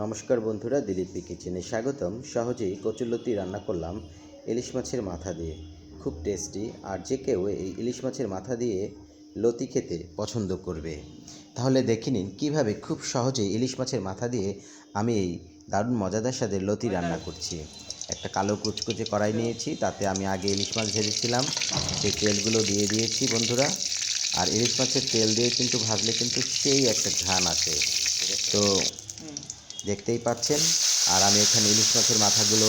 নমস্কার বন্ধুরা, দিলীপ কিচেনে স্বাগতম। সহজেই কচুরলতি রান্না করলাম ইলিশ মাছের মাথা দিয়ে, খুব টেস্টি। আর যে কেউ এই ইলিশ মাছের মাথা দিয়ে লতি খেতে পছন্দ করবে। তাহলে দেখে নিন কীভাবে খুব সহজেই ইলিশ মাছের মাথা দিয়ে আমি এই দারুণ মজাদার স্বাদের লতি রান্না করছি। একটা কালো কুচকুচে কড়াই নিয়েছি, তাতে আমি আগে ইলিশ মাছ ভেজেছিলাম সেই তেলগুলো দিয়ে দিয়েছি বন্ধুরা। আর ইলিশ মাছের তেল দিয়ে কিন্তু ভাজলে কিন্তু সেই একটা ঘ্রাণ আসে, তো দেখতেই পাচ্ছেন। আর আমি এখানে ইলিশ মাছের মাথাগুলো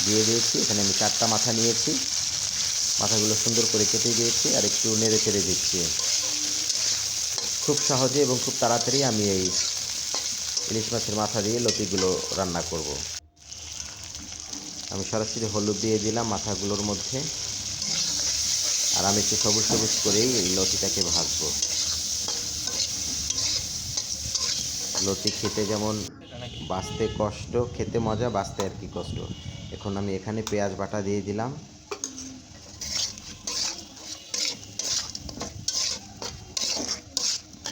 দিয়ে দিয়েছি। এখানে আমি 4টা মাথা নিয়েছি, মাথাগুলো সুন্দর করে কেটে দিয়েছি আর একটু নেড়ে চেড়ে দিচ্ছি। খুব সহজে এবং খুব তাড়াতাড়ি আমি এই ইলিশ মাছের মাথা দিয়ে লতিগুলো রান্না করব। আমি সরাসরি হলুদ দিয়ে দিলাম মাথাগুলোর মধ্যে, আর আমি একটু সবুজ সবুজ করেই এই লতিটাকে ভাজবো। লতি খেতে যেমন বাছতে কষ্ট, খেতে মজা, বাছতে আর কি কষ্ট। এখন আমি এখানে পেঁয়াজ বাটা দিয়ে দিলাম,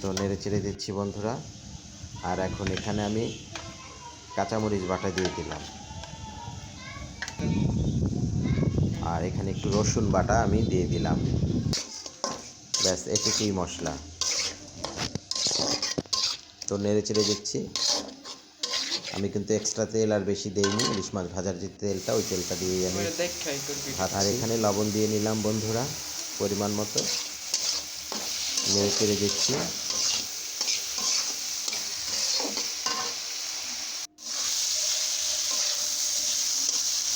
তো নেড়ে চেড়ে দিচ্ছি বন্ধুরা। আর এখন এখানে আমি কাঁচামরিচ বাটা দিয়ে দিলাম, আর এখানে একটু রসুন বাটা আমি দিয়ে দিলাম। ব্যাস, এটুকুই মশলা। তো নেড়ে চেড়ে দিচ্ছি। আমি কিন্তু এক্সট্রা তেল আর বেশি দেইনি, ইলিশ মাছ ভাজার যে তেলটা, ওই তেলটা দিয়েই আমি ভাত। আর এখানে লবণ দিয়ে নিলাম বন্ধুরা পরিমাণ মতো, নেড়ে চেড়ে দিচ্ছি।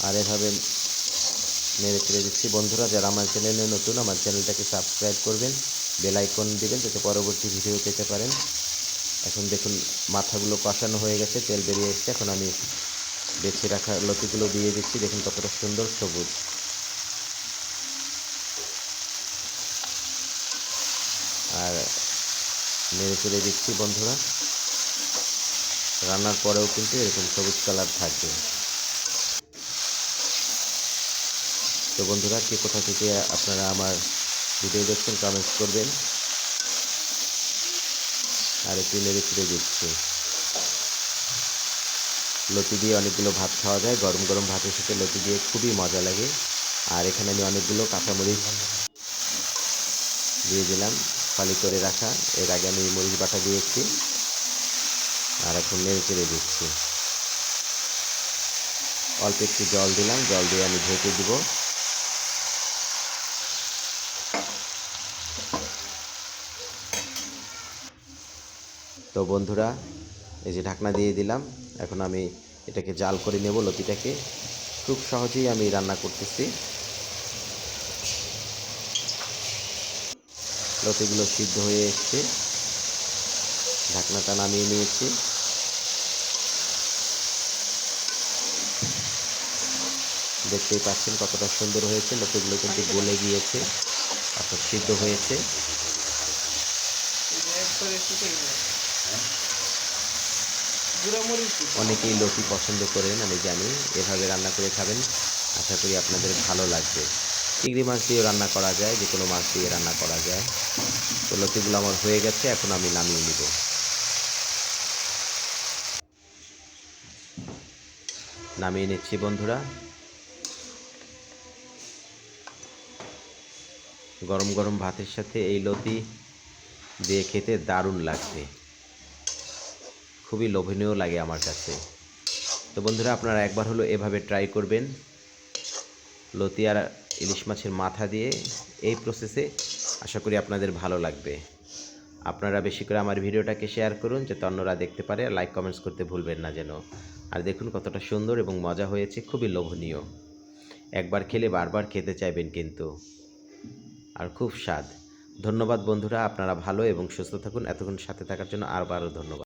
আর এভাবে নেড়ে চেড়ে দিচ্ছি বন্ধুরা। যারা আমার চ্যানেলে নতুন, আমার চ্যানেলটাকে সাবস্ক্রাইব করবেন, বেল আইকন দিবেন যাতে পরবর্তী ভিডিও পেতে পারেন। এখন দেখুন মাথাগুলো কষানো হয়ে গেছে, তেল বেরিয়ে এসছে। এখন আমি বেছে রাখা লতিগুলো দিয়ে দিচ্ছি। দেখুন কতটা সুন্দর সবুজ। আর নেড়ে চেড়ে দিচ্ছি বন্ধুরা। রান্নার পরেও কিন্তু এরকম সবুজ কালার থাকবে। তো বন্ধুরা, কে কোথা থেকে আপনারা আমার ভিডিও দেখছেন কমেন্টস করবেন। আর একটু নেড়ে চেড়ে দিচ্ছি। লতি দিয়ে অনেকগুলো ভাত খাওয়া যায়, গরম গরম ভাতের সাথে লতি দিয়ে খুবই মজা লাগে। আর এখানে আমি অনেকগুলো কাঁচামরিচ দিয়ে দিলাম ফালি করে রাখা। এর আগে আমি মরিচ বাটা দিয়েছি। আর এখন নেড়ে চেড়ে দিচ্ছি। অল্প একটু জল দিলাম, জল দিয়ে আমি ঢেকে দিব। তো বন্ধুরা, এই যে ঢাকনা দিয়ে দিলাম। এখন আমি এটাকে জাল করে নেব লতিটাকে। খুব সহজেই আমি রান্না করতেছি। লতিগুলো সিদ্ধ হয়ে এসছে, ঢাকনাটা নামিয়ে নিয়েছি। দেখতেই পাচ্ছেন কতটা সুন্দর হয়েছে। লতিগুলো কিন্তু গলে গিয়েছে, অর্থাৎ সিদ্ধ হয়েছে। অনেকেই লতি পছন্দ করেন, আমি জানি। এভাবে রান্না করে খাবেন, আশা করি আপনাদের ভালো লাগবে। চিংড়ি মাছ দিয়ে রান্না করা যায়, যে কোনো মাছ দিয়ে রান্না করা যায়। তো লতিগুলো আমার হয়ে গেছে, এখন আমি নামিয়ে নিব। নামিয়ে নিচ্ছি বন্ধুরা। গরম গরম ভাতের সাথে এই লতি দিয়ে খেতে দারুণ লাগবে, খুবই লোভনীয় লাগে আমার কাছে। তো বন্ধুরা, আপনারা একবার হলো এভাবে ট্রাই করবেন লতি আর ইলিশ মাছের মাথা দিয়ে এই প্রসেসে। আশা করি আপনাদের ভালো লাগবে। আপনারা বেশি করে আমার ভিডিওটাকে শেয়ার করুন, যাতে অন্যরা দেখতে পারে। লাইক কমেন্টস করতে ভুলবেন না যেন। আর দেখুন কতটা সুন্দর এবং মজা হয়েছে, খুবই লোভনীয়। একবার খেলে বারবার খেতে চাইবেন কিন্তু, আর খুব স্বাদ। ধন্যবাদ বন্ধুরা, আপনারা ভালো এবং সুস্থ থাকুন। এতক্ষণ সাথে থাকার জন্য আরও ধন্যবাদ।